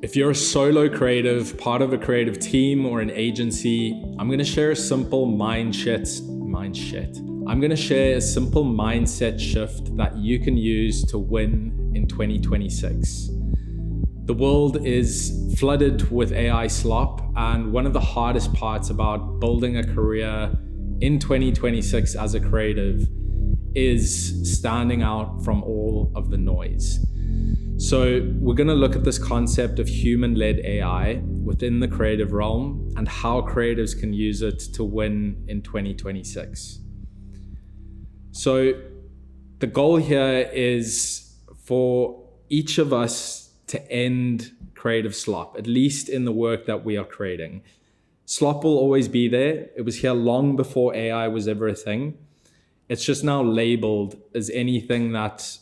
If you're a solo creative, part of a creative team or an agency, I'm going to share a simple mindset shift that you can use to win in 2026. The world is flooded with AI slop, and one of the hardest parts about building a career in 2026 as a creative is standing out from all of the noise. So we're going to look at this concept of human-led AI within the creative realm and how creatives can use it to win in 2026. So the goal here is for each of us to end creative slop, at least in the work that we are creating. Slop will always be there. It was here long before AI was ever a thing. It's just now labeled as anything that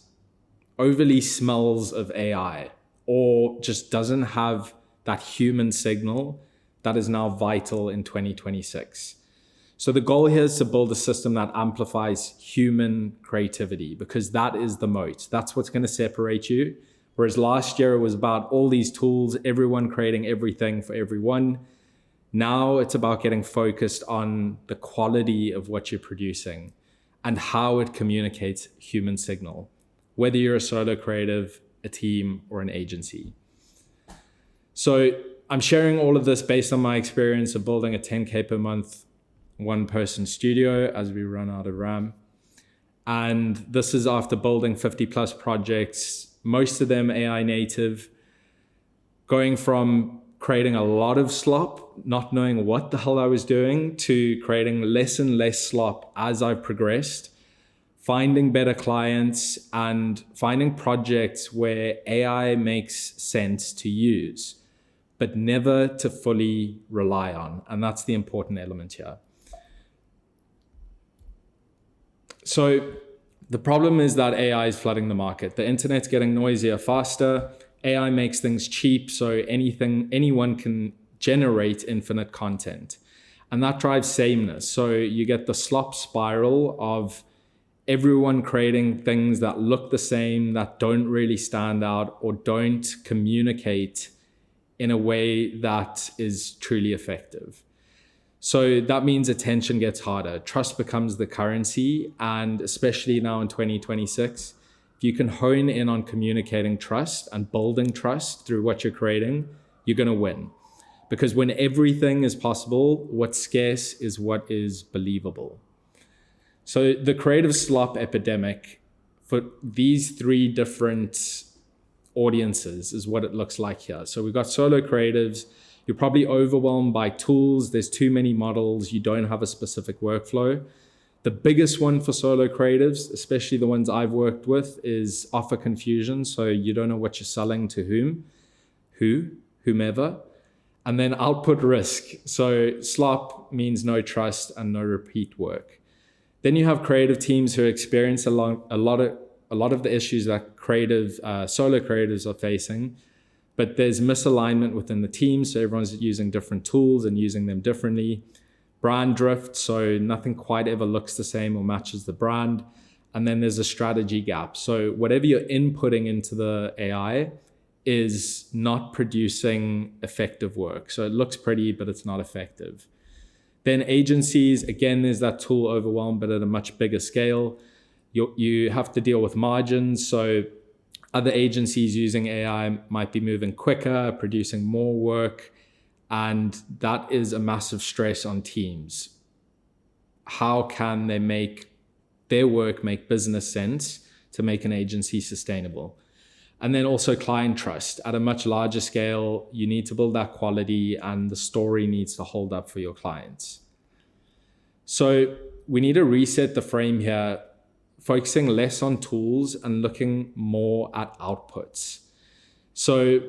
overly smells of AI or just doesn't have that human signal that is now vital in 2026. So the goal here is to build a system that amplifies human creativity, because that is the moat. That's what's going to separate you. Whereas last year it was about all these tools, everyone creating everything for everyone. Now it's about getting focused on the quality of what you're producing and how it communicates human signal, whether you're a solo creative, a team, or an agency. So I'm sharing all of this based on my experience of building a 10K per month, one-person studio as we run out of RAM. And this is after building 50 plus projects, most of them AI native, going from creating a lot of slop, not knowing what the hell I was doing, to creating less and less slop as I've progressed, finding better clients and finding projects where AI makes sense to use, but never to fully rely on. And that's the important element here. So the problem is that AI is flooding the market. The internet's getting noisier faster. AI makes things cheap, so anyone can generate infinite content. And that drives sameness. So you get the slop spiral of everyone creating things that look the same, that don't really stand out or don't communicate in a way that is truly effective. So that means attention gets harder. Trust becomes the currency. And especially now in 2026, if you can hone in on communicating trust and building trust through what you're creating, you're going to win. Because when everything is possible, what's scarce is what is believable. So the creative slop epidemic for these three different audiences is what it looks like here. So we've got solo creatives. You're probably overwhelmed by tools. There's too many models. You don't have a specific workflow. The biggest one for solo creatives, especially the ones I've worked with, is offer confusion. So you don't know what you're selling to whomever. And then output risk. So slop means no trust and no repeat work. Then you have creative teams who experience a lot of the issues that solo creatives are facing, but there's misalignment within the team. So everyone's using different tools and using them differently. Brand drift, so nothing quite ever looks the same or matches the brand. And then there's a strategy gap. So whatever you're inputting into the AI is not producing effective work. So it looks pretty, but it's not effective. Then agencies, again, there's that tool overwhelm, but at a much bigger scale. You have to deal with margins. So other agencies using AI might be moving quicker, producing more work, and that is a massive stress on teams. How can they make their work make business sense to make an agency sustainable? And then also client trust. At a much larger scale, you need to build that quality and the story needs to hold up for your clients. So we need to reset the frame here, focusing less on tools and looking more at outputs. So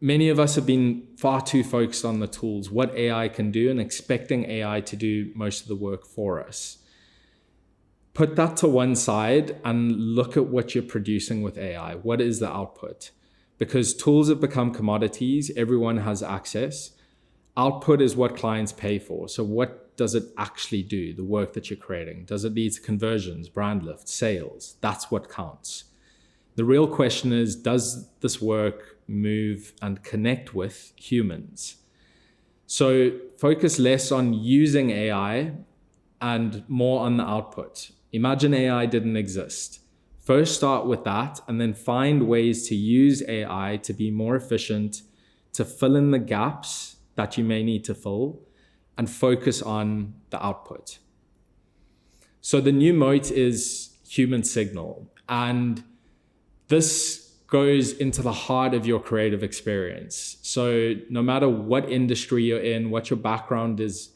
many of us have been far too focused on the tools, what AI can do, and expecting AI to do most of the work for us. Put that to one side and look at what you're producing with AI. What is the output? Because tools have become commodities. Everyone has access. Output is what clients pay for. So what does it actually do, the work that you're creating? Does it lead to conversions, brand lift, sales? That's what counts. The real question is, does this work move and connect with humans? So focus less on using AI and more on the output. Imagine AI didn't exist. First start with that, and then find ways to use AI to be more efficient, to fill in the gaps that you may need to fill, and focus on the output. So the new moat is human signal. And this goes into the heart of your creative experience. So no matter what industry you're in, what your background is,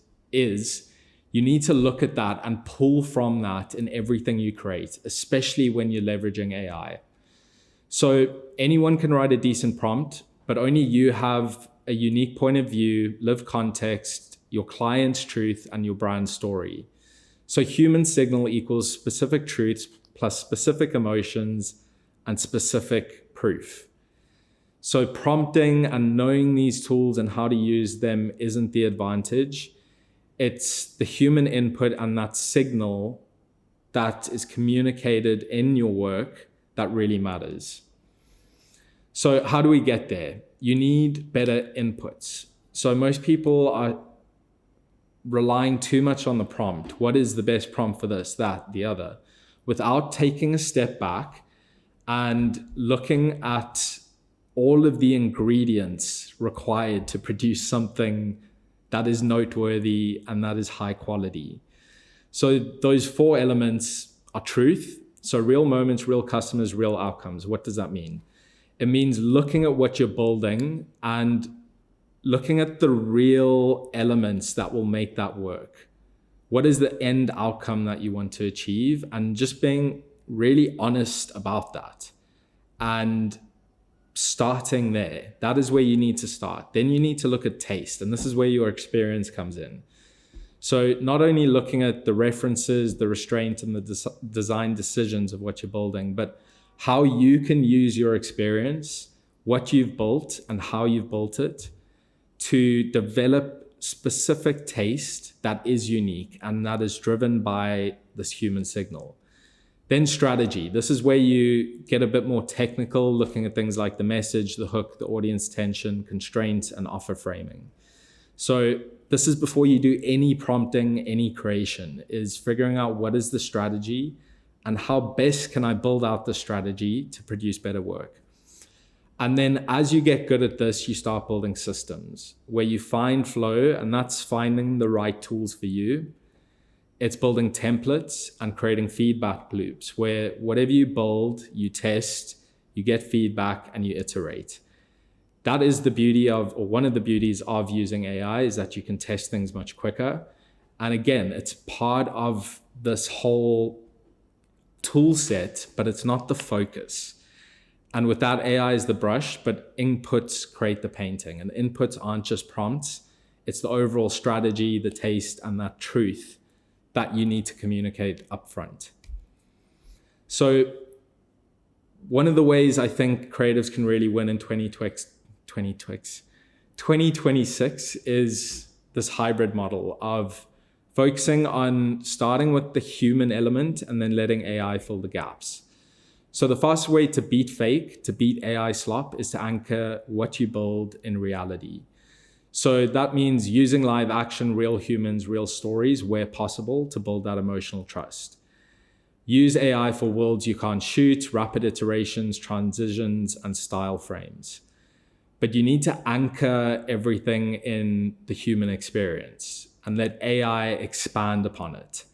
you need to look at that and pull from that in everything you create, especially when you're leveraging AI. So anyone can write a decent prompt, but only you have a unique point of view, live context, your client's truth, and your brand story. So human signal equals specific truths plus specific emotions and specific proof. So prompting and knowing these tools and how to use them isn't the advantage. It's the human input and that signal that is communicated in your work that really matters. So how do we get there? You need better inputs. So most people are relying too much on the prompt. What is the best prompt for this, that, the other, without taking a step back and looking at all of the ingredients required to produce something that is noteworthy and that is high quality. So those 4 elements are truth. So real moments, real customers, real outcomes. What does that mean? It means looking at what you're building and looking at the real elements that will make that work. What is the end outcome that you want to achieve? And just being really honest about that. And starting there, that is where you need to start. Then you need to look at taste, and this is where your experience comes in. So not only looking at the references, the restraint, and the design decisions of what you're building, but how you can use your experience, what you've built and how you've built it, to develop specific taste that is unique and that is driven by this human signal. Then strategy. This is where you get a bit more technical, looking at things like the message, the hook, the audience tension, constraint, and offer framing. So this is before you do any prompting, any creation, is figuring out what is the strategy and how best can I build out the strategy to produce better work. And then as you get good at this, you start building systems where you find flow, and that's finding the right tools for you. It's building templates and creating feedback loops where whatever you build, you test, you get feedback, and you iterate. That is the beauty of, or one of the beauties of using AI, is that you can test things much quicker. And again, it's part of this whole tool set, but it's not the focus. And with that, AI is the brush, but inputs create the painting. And inputs aren't just prompts. It's the overall strategy, the taste, and that truth that you need to communicate upfront. So one of the ways I think creatives can really win in 2026 is this hybrid model of focusing on starting with the human element and then letting AI fill the gaps. So the fastest way to beat fake, to beat AI slop, is to anchor what you build in reality. So that means using live action, real humans, real stories where possible to build that emotional trust. Use AI for worlds you can't shoot, rapid iterations, transitions, and style frames. But you need to anchor everything in the human experience and let AI expand upon it.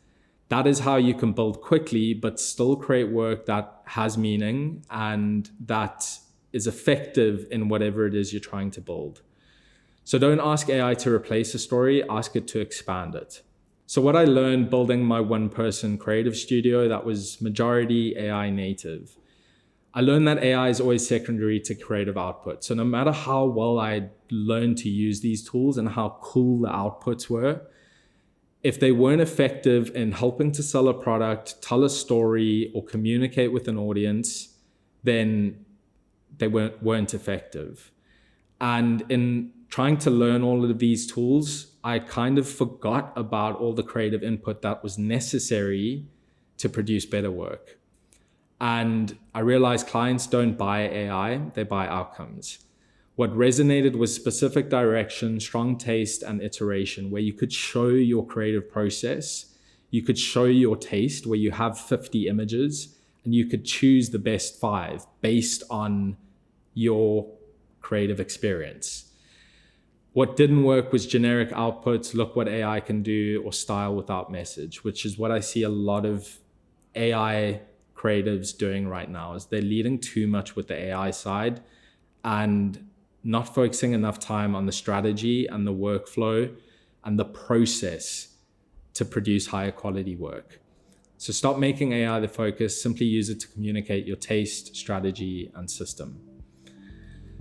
That is how you can build quickly, but still create work that has meaning and that is effective in whatever it is you're trying to build. So don't ask AI to replace a story, ask it to expand it. So what I learned building my one-person creative studio that was majority AI native, I learned that AI is always secondary to creative output. So no matter how well I learned to use these tools and how cool the outputs were, if they weren't effective in helping to sell a product, tell a story, or communicate with an audience, then they weren't effective. And in trying to learn all of these tools, I kind of forgot about all the creative input that was necessary to produce better work. And I realized clients don't buy AI, they buy outcomes. What resonated was specific direction, strong taste, and iteration, where you could show your creative process, you could show your taste, where you have 50 images, and you could choose the best 5 based on your creative experience. What didn't work was generic outputs, look what AI can do, or style without message, which is what I see a lot of AI creatives doing right now, is they're leading too much with the AI side and not focusing enough time on the strategy and the workflow and the process to produce higher quality work. So stop making AI the focus, simply use it to communicate your taste, strategy, and system.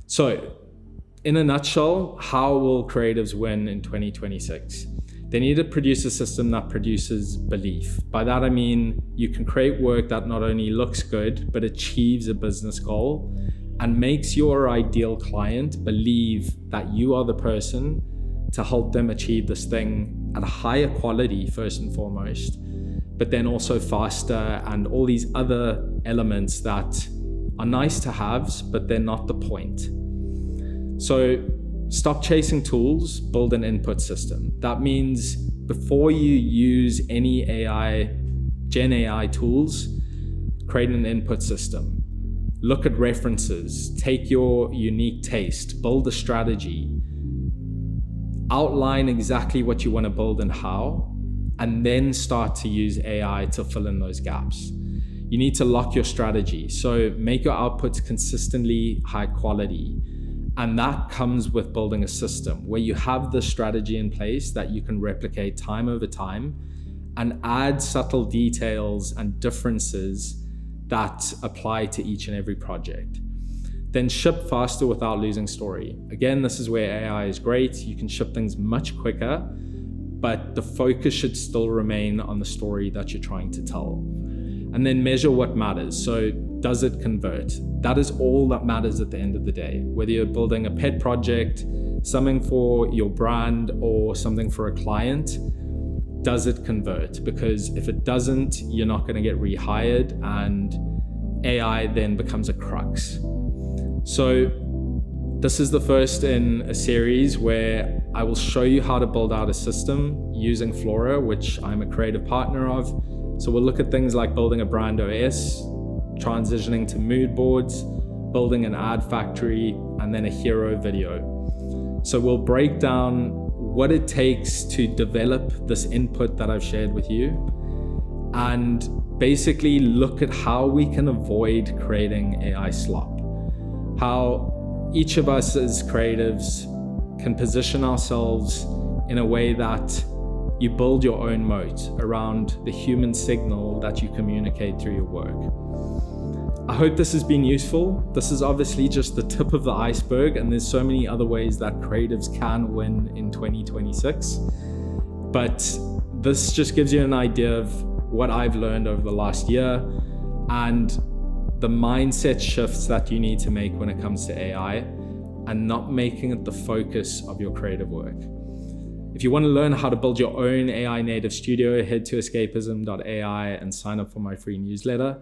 So in a nutshell, how will creatives win in 2026? They need to produce a system that produces belief. By that I mean you can create work that not only looks good, but achieves a business goal and makes your ideal client believe that you are the person to help them achieve this thing at a higher quality first and foremost, but then also faster, and all these other elements that are nice to haves, but they're not the point. So stop chasing tools, build an input system. That means before you use any Gen AI tools, create an input system. Look at references, take your unique taste, build a strategy, outline exactly what you want to build and how, and then start to use AI to fill in those gaps. You need to lock your strategy. So make your outputs consistently high quality. And that comes with building a system where you have the strategy in place that you can replicate time over time and add subtle details and differences that apply to each and every project. Then ship faster without losing story. Again, this is where AI is great. You can ship things much quicker, but the focus should still remain on the story that you're trying to tell. And then measure what matters. So does it convert? That is all that matters at the end of the day. Whether you're building a pet project, something for your brand, or something for a client, does it convert? Because if it doesn't, you're not going to get rehired, and AI then becomes a crux. So this is the first in a series where I will show you how to build out a system using Flora, which I'm a creative partner of. So we'll look at things like building a brand OS, transitioning to mood boards, building an ad factory, and then a hero video. So we'll break down what it takes to develop this input that I've shared with you, and basically look at how we can avoid creating AI slop. How each of us as creatives can position ourselves in a way that you build your own moat around the human signal that you communicate through your work. I hope this has been useful. This is obviously just the tip of the iceberg, and there's so many other ways that creatives can win in 2026. But this just gives you an idea of what I've learned over the last year and the mindset shifts that you need to make when it comes to AI, and not making it the focus of your creative work. If you want to learn how to build your own AI native studio, head to escapism.ai and sign up for my free newsletter.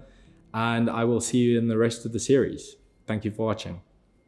And I will see you in the rest of the series. Thank you for watching.